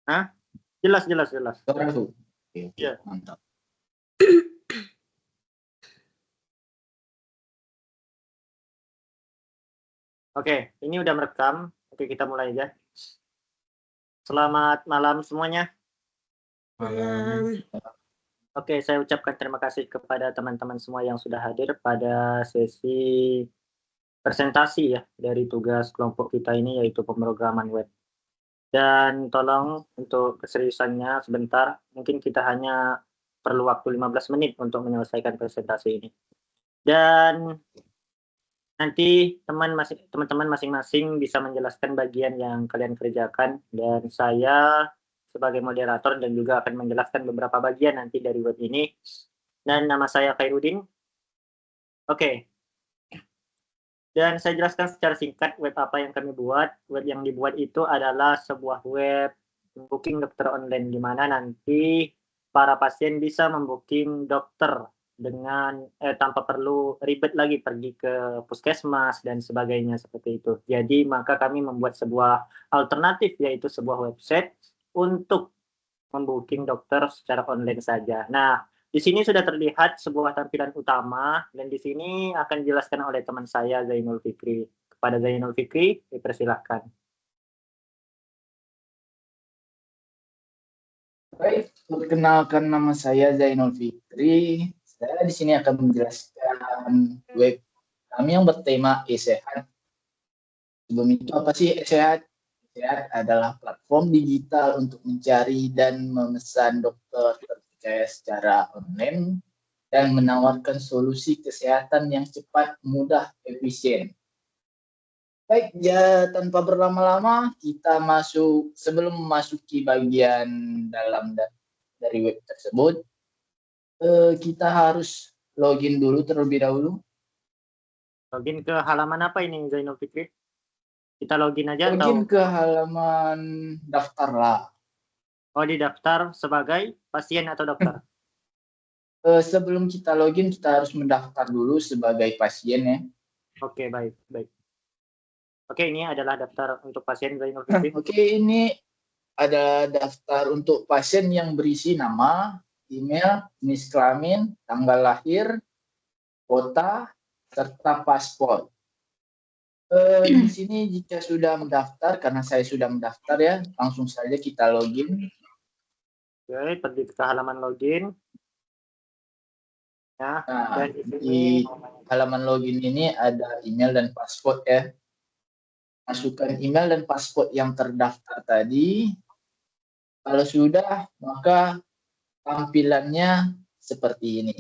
Hah? Jelas, jelas, jelas. Suara tuh. Oke, Iya. mantap. Oke, ini udah merekam. Oke, kita mulai aja. Selamat malam semuanya. Malam. Oke, saya ucapkan terima kasih kepada teman-teman semua yang sudah hadir pada sesi presentasi ya dari tugas kelompok kita ini, yaitu pemrograman web. Dan tolong untuk keseriusannya sebentar, mungkin kita hanya perlu waktu 15 menit untuk menyelesaikan presentasi ini. Dan nanti teman-teman masing-masing bisa menjelaskan bagian yang kalian kerjakan, dan saya sebagai moderator dan juga akan menjelaskan beberapa bagian nanti dari web ini. Dan nama saya Khairuddin. Oke. Dan saya jelaskan secara singkat web apa yang kami buat. Web yang dibuat itu adalah sebuah web booking dokter online, di mana nanti para pasien bisa membooking dokter dengan tanpa perlu ribet lagi pergi ke puskesmas dan sebagainya seperti itu. Jadi maka kami membuat sebuah alternatif, yaitu sebuah website untuk membooking dokter secara online saja. Nah, di sini sudah terlihat sebuah tampilan utama, dan di sini akan dijelaskan oleh teman saya Zainul Fikri. Kepada Zainul Fikri, dipersilahkan. Baik, perkenalkan nama saya Zainul Fikri. Saya di sini akan menjelaskan web kami yang bertema e-sehat. Sebelum itu apa sih e-sehat? E-sehat adalah platform digital untuk mencari dan memesan dokter terpercaya secara online dan menawarkan solusi kesehatan yang cepat, mudah, efisien. Baik, ya tanpa berlama-lama kita sebelum memasuki bagian dalam dari web tersebut, kita harus login dulu terlebih dahulu. Login ke halaman apa ini Zainul Fikri? Kita login aja Login atau? ke halaman daftar lah. Oh, di daftar sebagai pasien atau dokter? Sebelum kita login kita harus mendaftar dulu sebagai pasien ya. Oke, baik, baik. Oke, ini adalah daftar untuk pasien Zainul Fikri. Oke, ini ada daftar untuk pasien yang berisi nama, email, jenis kelamin, tanggal lahir, kota, serta paspor. Di sini jika sudah mendaftar, karena saya sudah mendaftar ya, langsung saja kita login. Oke, pergi ke halaman login. Ya, Nah, dan di halaman login ini ada email dan password ya. Masukkan email dan password yang terdaftar tadi. Kalau sudah, maka tampilannya seperti ini.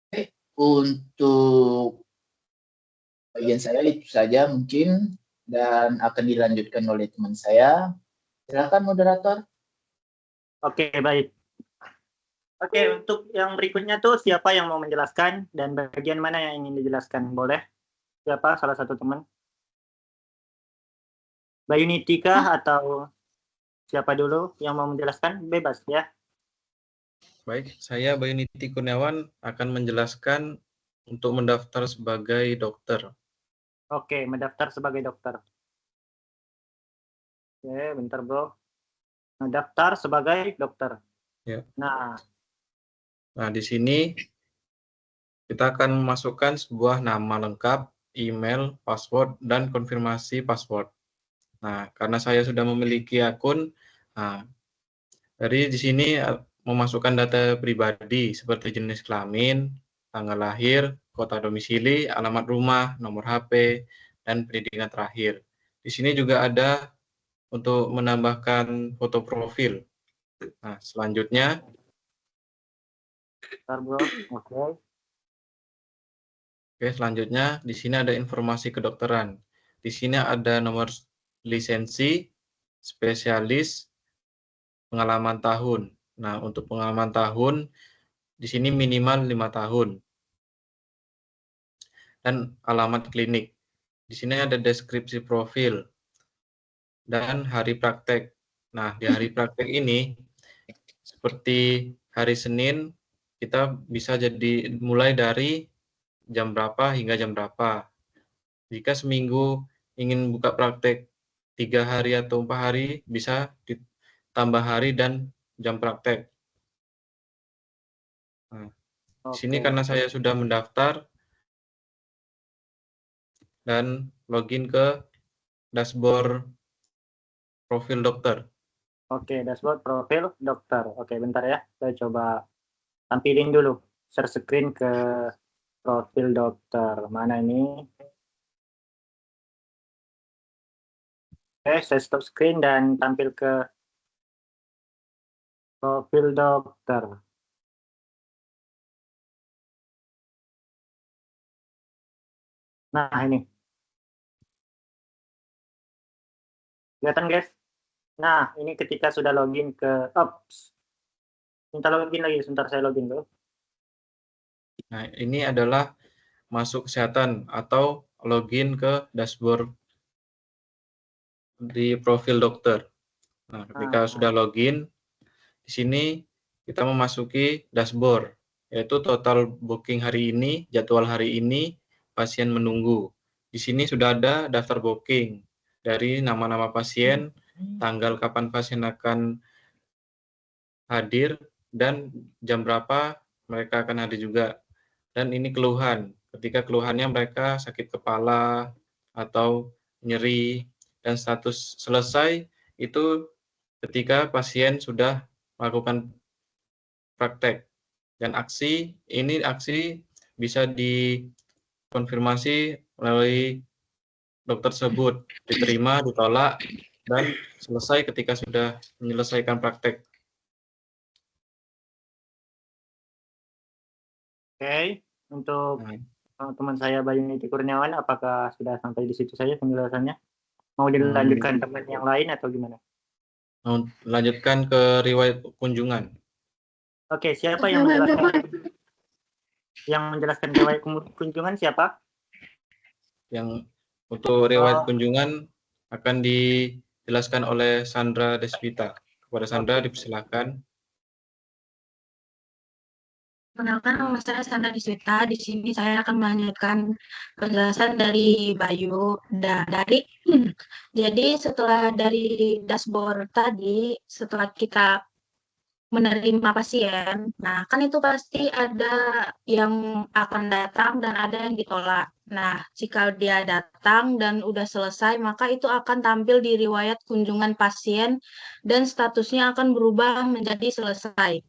Oke, untuk bagian saya itu saja mungkin, dan akan dilanjutkan oleh teman saya. Silakan moderator. Oke, baik. Oke, untuk yang berikutnya tuh siapa yang mau menjelaskan dan bagian mana yang ingin dijelaskan? Boleh? Siapa? Salah satu teman? Bayuniti kah atau siapa dulu yang mau menjelaskan? Bebas ya. Baik, saya Bayuniti Kurniawan akan menjelaskan untuk mendaftar sebagai dokter. Oke, mendaftar sebagai dokter. Oke, bentar bro. Mendaftar sebagai dokter. Ya. Nah, di sini kita akan memasukkan sebuah nama lengkap, email, password, dan konfirmasi password. Nah, karena saya sudah memiliki akun, dari di sini memasukkan data pribadi seperti jenis kelamin, tanggal lahir, kota domisili, alamat rumah, nomor HP, dan pendidikan terakhir. Di sini juga ada untuk menambahkan foto profil. Nah, selanjutnya, bentar bro. Oke. selanjutnya di sini ada informasi kedokteran. Di sini ada nomor lisensi, spesialis, pengalaman tahun. Nah, untuk pengalaman tahun di sini minimal 5 tahun. Dan alamat klinik. Di sini ada deskripsi profil dan hari praktek. Nah, di hari praktek ini seperti hari Senin kita bisa mulai dari jam berapa hingga jam berapa. Jika seminggu ingin buka praktek 3 hari atau 4 hari, bisa tambah hari dan jam praktek. Nah, di sini karena saya sudah mendaftar dan login ke dashboard profil dokter. Oke, dashboard profil dokter. Oke, bentar ya. Saya coba tampilin dulu. Share screen ke profil dokter. Mana ini? Oke, saya stop screen dan tampil ke profil dokter. Nah, ini. Kelihatan, guys? Nah, ini ketika sudah login ke Ops. Minta login lagi, sebentar saya login dulu. Nah, ini adalah masuk kesehatan atau login ke dashboard di profil dokter. Nah, ketika sudah login, di sini kita memasuki dashboard, yaitu total booking hari ini, jadwal hari ini, pasien menunggu. Di sini sudah ada daftar booking dari nama-nama pasien, tanggal kapan pasien akan hadir, dan jam berapa mereka akan hadir juga. Dan ini keluhan, ketika keluhannya mereka sakit kepala atau nyeri, dan status selesai itu ketika pasien sudah melakukan praktek. Dan aksi bisa dikonfirmasi melalui dokter tersebut, diterima, ditolak, dan selesai ketika sudah menyelesaikan praktek. Oke, untuk Nah, teman saya Bayu Niti Kurniawan, apakah sudah sampai di situ saja penjelasannya? Mau dilanjutkan teman yang lain atau gimana? Lanjutkan ke riwayat kunjungan. Oke, siapa yang menjelaskan riwayat kunjungan siapa? Yang untuk riwayat kunjungan akan dijelaskan oleh Sandra Desvita. Kepada Sandra dipersilakan. Perkenalkan, nama saya Sandra Desvita. Di sini saya akan melanjutkan penjelasan dari Bayu. Jadi setelah dari dashboard tadi, setelah kita menerima pasien, nah kan itu pasti ada yang akan datang dan ada yang ditolak. Nah, jika dia datang dan udah selesai, maka itu akan tampil di riwayat kunjungan pasien dan statusnya akan berubah menjadi selesai.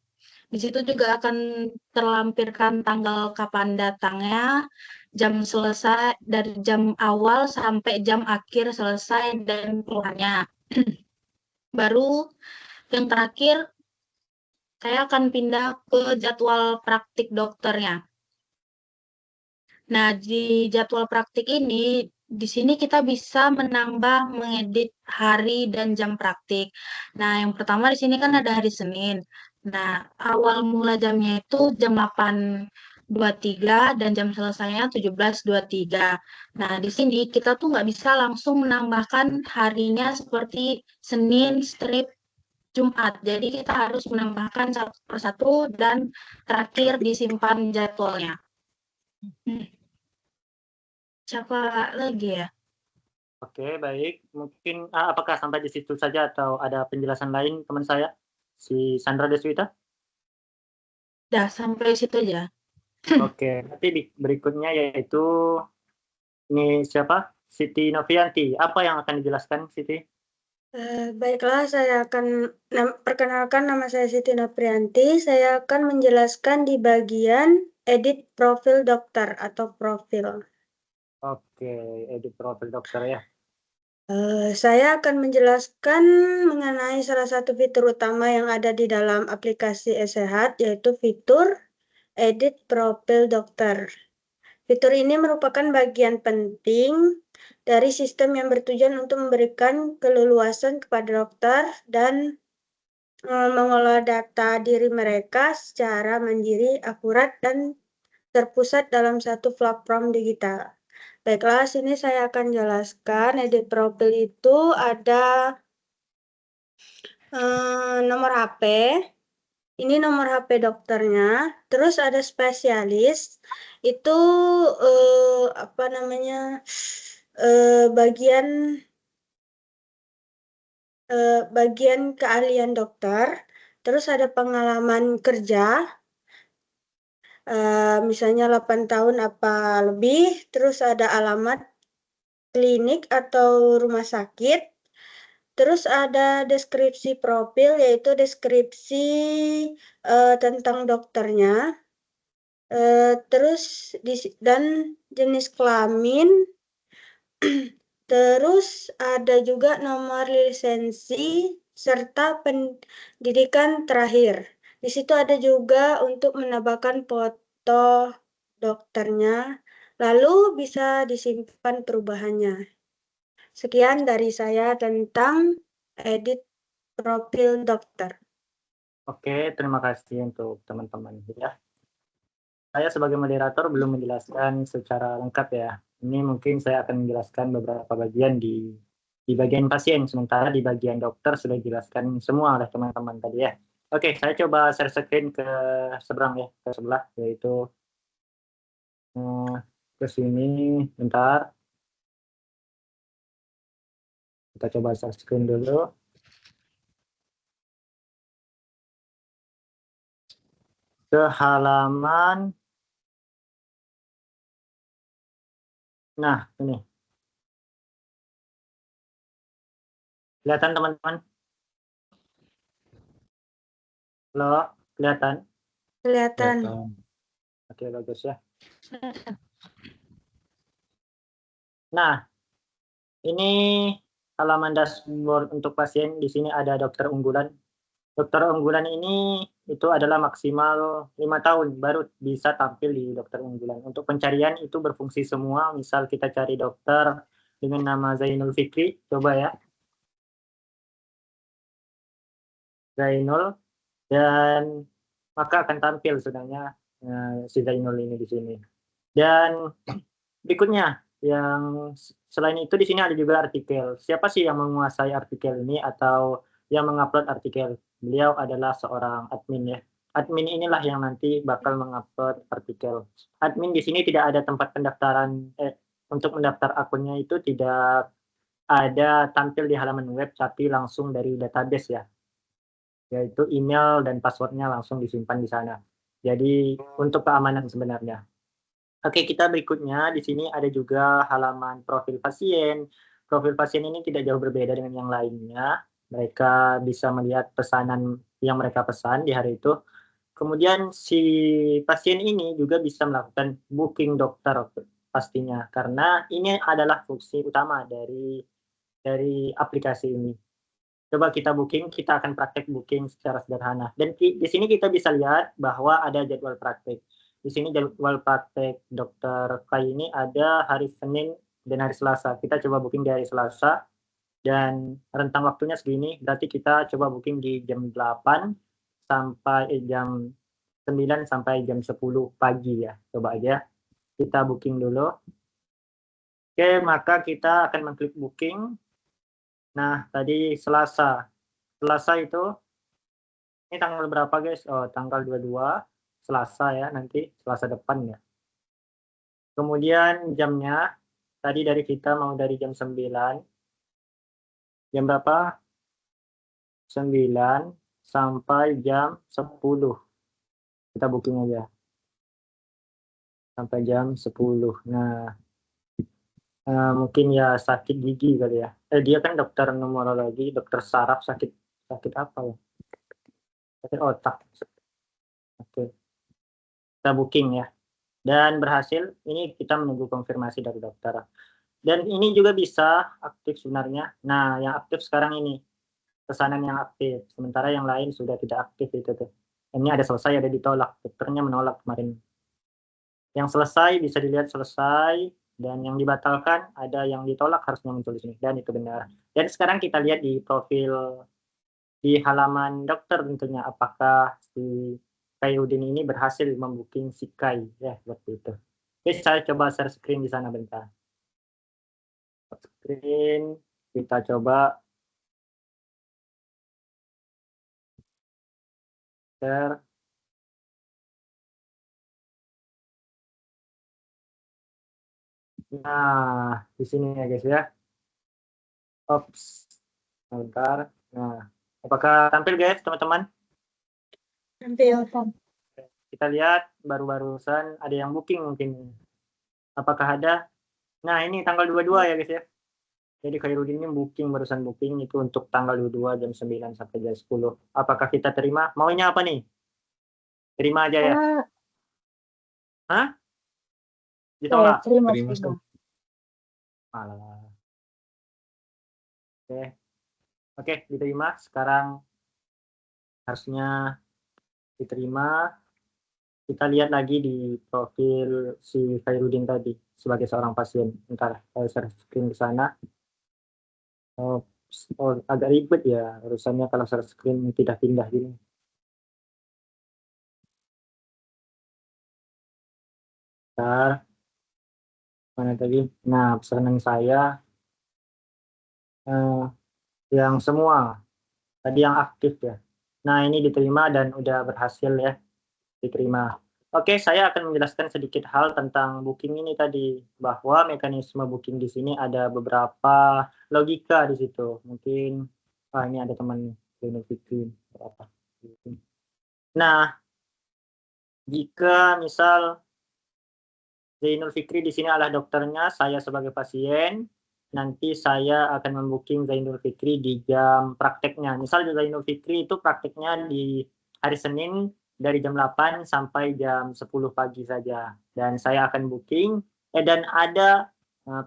Di situ juga akan terlampirkan tanggal kapan datangnya, jam selesai, dari jam awal sampai jam akhir selesai dan keluarnya. Baru yang terakhir, saya akan pindah ke jadwal praktik dokternya. Nah, di jadwal praktik ini, di sini kita bisa menambah, mengedit hari dan jam praktik. Nah, yang pertama di sini kan ada hari Senin. Nah, awal mula jamnya itu jam 8.23 dan jam selesainya 17.23. Nah, di sini kita tuh nggak bisa langsung menambahkan harinya seperti Senin, strip, Jumat. Jadi kita harus menambahkan satu persatu dan terakhir disimpan jadwalnya. Siapa lagi ya? Oke, baik. Mungkin apakah sampai di situ saja atau ada penjelasan lain teman saya, si Sandra Deswita? Udah sampai situ aja. Oke, nanti berikutnya yaitu ini siapa? Siti Novianti. Apa yang akan dijelaskan, Siti? Baiklah, saya akan perkenalkan, nama saya Siti Noprianti. Saya akan menjelaskan di bagian edit profil dokter atau profil. Oke, edit profil dokter ya. Saya akan menjelaskan mengenai salah satu fitur utama yang ada di dalam aplikasi eSehat, yaitu fitur edit profil dokter. Fitur ini merupakan bagian penting dari sistem yang bertujuan untuk memberikan keleluasan kepada dokter dan mengolah data diri mereka secara mandiri, akurat, dan terpusat dalam satu platform digital. Baiklah, sini saya akan jelaskan edit profil itu ada nomor HP. Ini nomor HP dokternya, terus ada spesialis, itu bagian bagian keahlian dokter, terus ada pengalaman kerja, misalnya 8 tahun apa lebih, terus ada alamat klinik atau rumah sakit, terus ada deskripsi profil, yaitu deskripsi tentang dokternya, terus dan jenis kelamin, terus ada juga nomor lisensi serta pendidikan terakhir. Di situ ada juga untuk menambahkan foto dokternya, lalu bisa disimpan perubahannya. Sekian dari saya tentang edit profil dokter. Oke, terima kasih untuk teman-teman ya. Saya sebagai moderator belum menjelaskan secara lengkap ya. Ini mungkin saya akan menjelaskan beberapa bagian di bagian pasien, sementara di bagian dokter sudah dijelaskan semua oleh teman-teman tadi ya. Oke, saya coba share screen ke seberang ya, ke sebelah, yaitu ke sini, bentar. Kita coba share screen dulu. Ke halaman, nah ini. Kelihatan teman-teman? Halo, kelihatan? Kelihatan. Oke, bagus ya. Nah, ini halaman dashboard untuk pasien. Di sini ada dokter unggulan. Dokter unggulan ini itu adalah maksimal 5 tahun baru bisa tampil di dokter unggulan. Untuk pencarian itu berfungsi semua. Misal kita cari dokter dengan nama Zainul Fikri, coba ya. Zainul, dan maka akan tampil sebenarnya si Zainul ini di sini. Dan berikutnya, yang selain itu di sini ada juga artikel. Siapa sih yang menguasai artikel ini atau yang mengupload artikel? Beliau adalah seorang admin ya. Admin inilah yang nanti bakal mengupload artikel. Admin di sini tidak ada tempat pendaftaran, untuk mendaftar akunnya itu tidak ada tampil di halaman web, tapi langsung dari database ya. Yaitu email dan passwordnya langsung disimpan di sana. Jadi untuk keamanan sebenarnya. Oke, kita berikutnya di sini ada juga halaman profil pasien. Profil pasien ini tidak jauh berbeda dengan yang lainnya. Mereka bisa melihat pesanan yang mereka pesan di hari itu. Kemudian si pasien ini juga bisa melakukan booking dokter pastinya, karena ini adalah fungsi utama dari aplikasi ini. Coba kita booking, kita akan praktek booking secara sederhana. Dan di sini kita bisa lihat bahwa ada jadwal praktek. Di sini jadwal praktek dokter Kai ini ada hari Senin dan hari Selasa. Kita coba booking di hari Selasa dan rentang waktunya segini. Berarti kita coba booking di jam 8 sampai jam 9 sampai jam 10 pagi ya. Coba aja kita booking dulu. Oke, maka kita akan mengklik booking. Nah, tadi Selasa. Selasa itu, ini tanggal berapa guys? Oh, tanggal 22, Selasa ya, nanti Selasa depan ya. Kemudian jamnya, tadi dari kita mau dari jam 9. Jam berapa? 9 sampai jam 10. Kita booking aja. Sampai jam 10. Nah, mungkin ya sakit gigi kali ya. Dia kan dokter numerologi, dokter saraf, sakit apa ya? Sakit otak. Oke. Kita booking ya. Dan berhasil, ini kita menunggu konfirmasi dari dokter. Dan ini juga bisa aktif sebenarnya. Nah, yang aktif sekarang ini, pesanan yang aktif. Sementara yang lain sudah tidak aktif itu tuh. Ini ada selesai, ada ditolak. Dokternya menolak kemarin. Yang selesai bisa dilihat selesai, dan yang dibatalkan ada yang ditolak harusnya muncul di sini. Dan itu benar. Dan sekarang kita lihat di profil di halaman dokter tentunya apakah si Kaiudin ini berhasil membooking si Kai ya seperti itu. Oke, saya coba share screen di sana bentar. Screen kita coba share. Nah, di sini ya guys ya. Ops, bentar. Nah, apakah tampil guys, teman-teman? Tampil. Kita lihat baru-barusan ada yang booking mungkin. Apakah ada? Nah, ini tanggal 22 ya guys ya. Jadi Khairuddin ini barusan booking itu untuk tanggal 22 jam 9 sampai jam 10. Apakah kita terima? Maunya apa nih? Terima aja ya. Hah? Ditolak? Terima. Alah. Oke, diterima. Sekarang harusnya diterima. Kita lihat lagi di profil si Khairuddin tadi sebagai seorang pasien. Ntar saya share screen ke sana. Oh, agak ribet ya urusannya kalau share screen tidak pindah gini. Ntar, mana tadi? Nah, pesanan saya yang semua tadi yang aktif ya. Nah, ini diterima dan udah berhasil ya. Diterima. Oke, saya akan menjelaskan sedikit hal tentang booking ini tadi, bahwa mekanisme booking di sini ada beberapa logika di situ. Mungkin ini ada teman Fikri berapa. Nah, jika misal Zainul Fikri di sini adalah dokternya, saya sebagai pasien, nanti saya akan membooking Zainul Fikri di jam prakteknya. Misal Zainul Fikri itu prakteknya di hari Senin dari jam 8 sampai jam 10 pagi saja. Dan saya akan booking, dan ada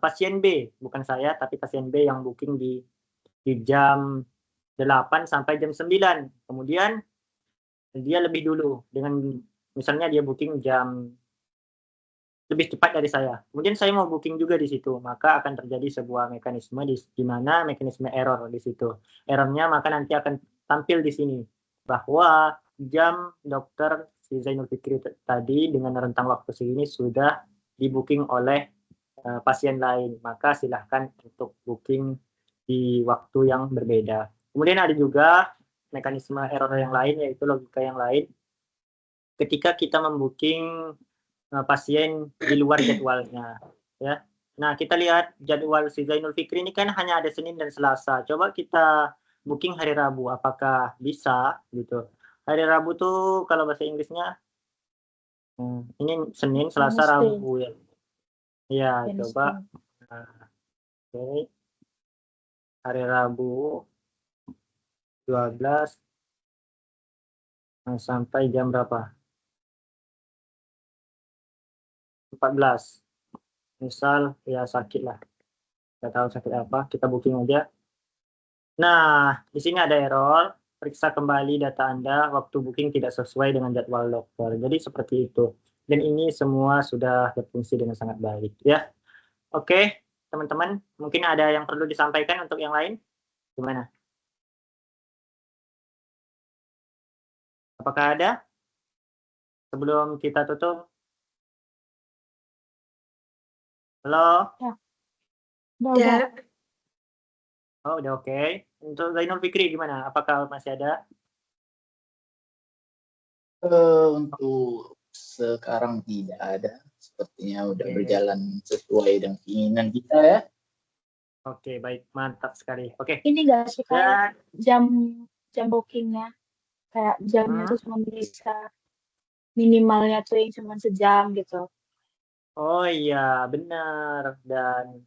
pasien B, bukan saya, tapi pasien B yang booking di jam 8 sampai jam 9. Kemudian dia lebih dulu, dengan misalnya dia booking jam lebih cepat dari saya. Kemudian saya mau booking juga di situ, maka akan terjadi sebuah mekanisme di mana mekanisme error di situ. Errornya maka nanti akan tampil di sini bahwa jam dokter si Zainul Fikri tadi dengan rentang waktu segini sudah di booking oleh pasien lain, maka silahkan untuk booking di waktu yang berbeda. Kemudian ada juga mekanisme error yang lain, yaitu logika yang lain. Ketika kita membooking pasien di luar jadwalnya, ya. Nah, kita lihat jadwal si Zainul Fikri ini kan hanya ada Senin dan Selasa. Coba kita booking hari Rabu, apakah bisa gitu? Hari Rabu tuh kalau bahasa Inggrisnya ini Senin, Selasa, Rabu ya. Ya, coba. Oke. Hari Rabu 12 sampai jam berapa? 14. Misal ya sakit lah. Nggak tahu sakit apa, kita booking aja. Nah, di sini ada error. Periksa kembali data Anda, waktu booking tidak sesuai dengan jadwal dokter. Jadi seperti itu. Dan ini semua sudah berfungsi dengan sangat baik. Ya, oke, teman-teman. Mungkin ada yang perlu disampaikan untuk yang lain? Gimana? Apakah ada? Sebelum kita tutup. Halo? Ya. Oh, udah oke. Untuk Zainul Fikri gimana? Apakah masih ada? Untuk sekarang tidak ada. Sepertinya udah berjalan sesuai dengan keinginan kita ya. Oke, baik. Mantap sekali. Oke. Ini nggak sih kayak jam bookingnya? Kayak jamnya tuh cuma bisa minimalnya tuh yang cuma sejam gitu. Oh iya, benar. Dan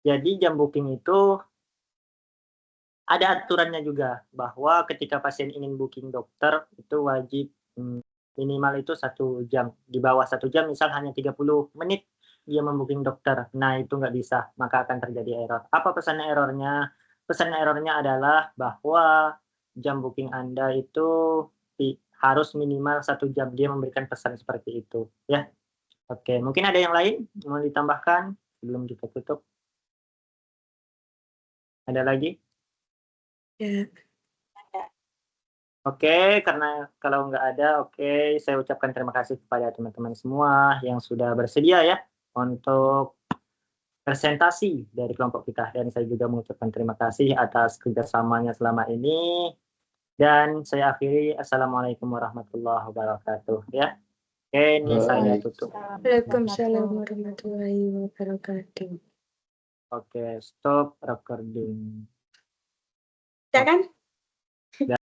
jadi jam booking itu ada aturannya juga, bahwa ketika pasien ingin booking dokter itu wajib minimal itu 1 jam. Di bawah 1 jam misal hanya 30 menit dia membooking dokter. Nah, itu nggak bisa, maka akan terjadi error. Apa pesan errornya? Pesan errornya adalah bahwa jam booking Anda itu harus minimal 1 jam. Dia memberikan pesan seperti itu, ya. Oke, mungkin ada yang lain mau ditambahkan sebelum kita tutup? Ada lagi? Ya. Oke, karena kalau nggak ada, oke, saya ucapkan terima kasih kepada teman-teman semua yang sudah bersedia ya untuk presentasi dari kelompok kita. Dan saya juga mengucapkan terima kasih atas kerjasamanya selama ini. Dan saya akhiri, Assalamualaikum warahmatullahi wabarakatuh. Ya, oke, ini saya tutup. Waalaikumsalam warahmatullahi wabarakatuh. Oke, stop recording. Ya kan?